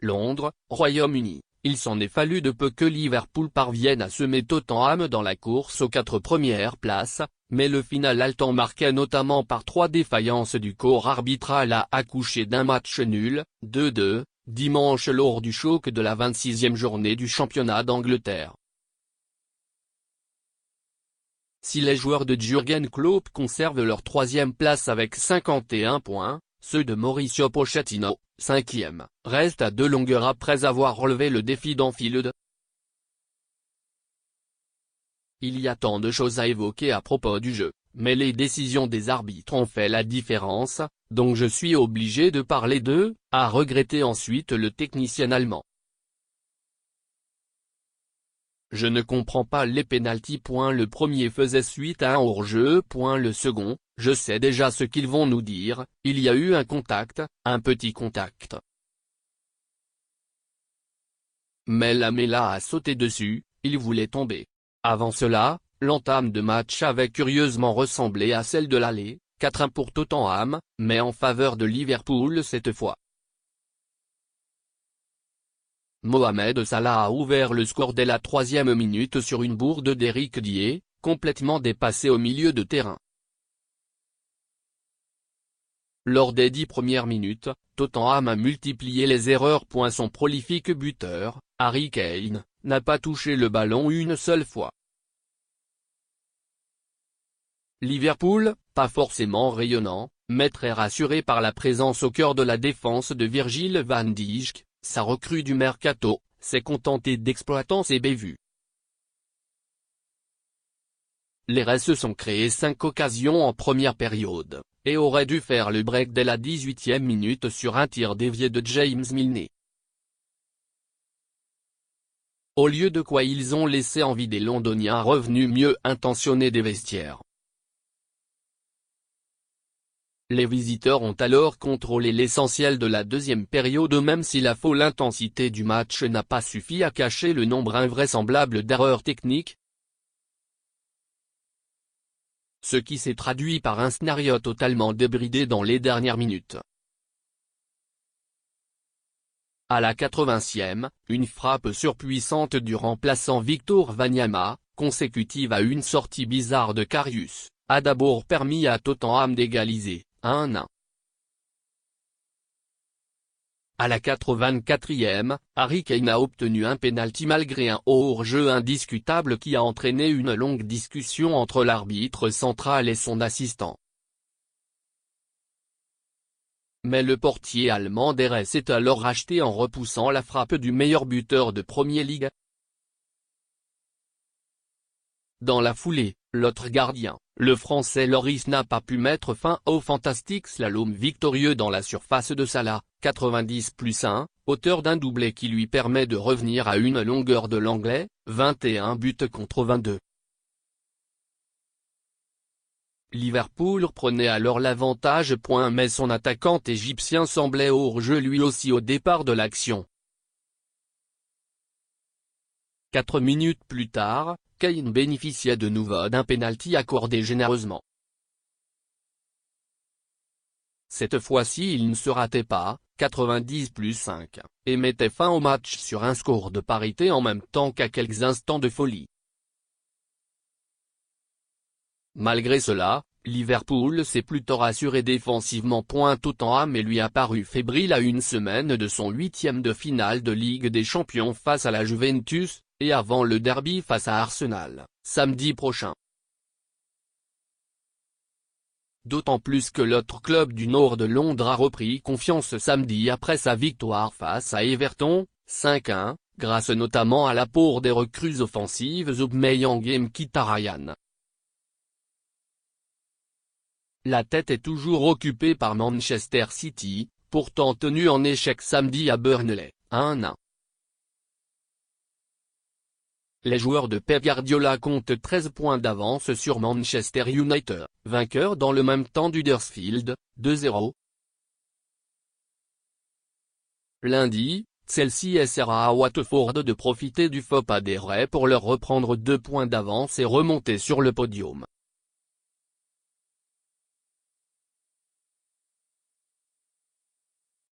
Londres, Royaume-Uni. Il s'en est fallu de peu que Liverpool parvienne à semer Tottenham dans la course aux 4 premières places, mais le final haletant marqué notamment par 3 défaillances du corps arbitral a accouché d'un match nul, 2-2, dimanche lors du choc de la 26e journée du championnat d'Angleterre. Si les joueurs de Jürgen Klopp conservent leur 3e place avec 51 points, ceux de Mauricio Pochettino, 5e, restent à 2 longueurs après avoir relevé le défi d'Anfield. Il y a tant de choses à évoquer à propos du jeu, mais les décisions des arbitres ont fait la différence, donc je suis obligé de parler d'eux, a regretté ensuite le technicien allemand. Je ne comprends pas les pénaltys. Le premier faisait suite à un hors-jeu. Le second, je sais déjà ce qu'ils vont nous dire, il y a eu un contact, un petit contact. Mais Lamela a sauté dessus, il voulait tomber. Avant cela, l'entame de match avait curieusement ressemblé à celle de l'aller, 4-1 pour Tottenham, mais en faveur de Liverpool cette fois. Mohamed Salah a ouvert le score dès la 3e minute sur une bourde d'Eric Dier, complètement dépassé au milieu de terrain. Lors des 10 premières minutes, Tottenham a multiplié les erreurs. Son prolifique buteur, Harry Kane, n'a pas touché le ballon une seule fois. Liverpool, pas forcément rayonnant, mais très rassuré par la présence au cœur de la défense de Virgil van Dijk, sa recrue du mercato, s'est contenté d'exploitant ses bévues. Les Reds se sont créés 5 occasions en première période, et auraient dû faire le break dès la 18e minute sur un tir dévié de James Milner. Au lieu de quoi ils ont laissé en vie des Londoniens revenus mieux intentionnés des vestiaires. Les visiteurs ont alors contrôlé l'essentiel de la 2e période même si la folle intensité du match n'a pas suffi à cacher le nombre invraisemblable d'erreurs techniques. Ce qui s'est traduit par un scénario totalement débridé dans les dernières minutes. À la 80e, une frappe surpuissante du remplaçant Victor Wanyama, consécutive à une sortie bizarre de Karius, a d'abord permis à Tottenham d'égaliser, 1-1. À la 84e, Harry Kane a obtenu un pénalty malgré un hors-jeu indiscutable qui a entraîné une longue discussion entre l'arbitre central et son assistant. Mais le portier allemand des Reds s'est alors racheté en repoussant la frappe du meilleur buteur de Premier League. Dans la foulée, l'autre gardien, le Français Lloris n'a pas pu mettre fin au fantastique slalom victorieux dans la surface de Salah, 90+1, auteur d'un doublé qui lui permet de revenir à une longueur de l'Anglais, 21 buts contre 22. Liverpool prenait alors l'avantage. Mais son attaquant égyptien semblait hors-jeu lui aussi au départ de l'action. 4 minutes plus tard, Kane bénéficiait de nouveau d'un pénalty accordé généreusement. Cette fois-ci il ne se ratait pas, 90+5, et mettait fin au match sur un score de parité en même temps qu'à quelques instants de folie. Malgré cela, Liverpool s'est plutôt rassuré défensivement. Tottenham et lui a paru fébrile à une semaine de son 8e de finale de Ligue des Champions face à la Juventus, et avant le derby face à Arsenal, samedi prochain. D'autant plus que l'autre club du nord de Londres a repris confiance samedi après sa victoire face à Everton, 5-1, grâce notamment à l'apport des recrues offensives Aubameyang et Mkhitaryan. La tête est toujours occupée par Manchester City, pourtant tenu en échec samedi à Burnley, 1-1. Les joueurs de Pep Guardiola comptent 13 points d'avance sur Manchester United, vainqueur dans le même temps d'Huddersfield, 2-0. Lundi, Chelsea essaiera à Watford de profiter du faux pas des Reds pour leur reprendre 2 points d'avance et remonter sur le podium.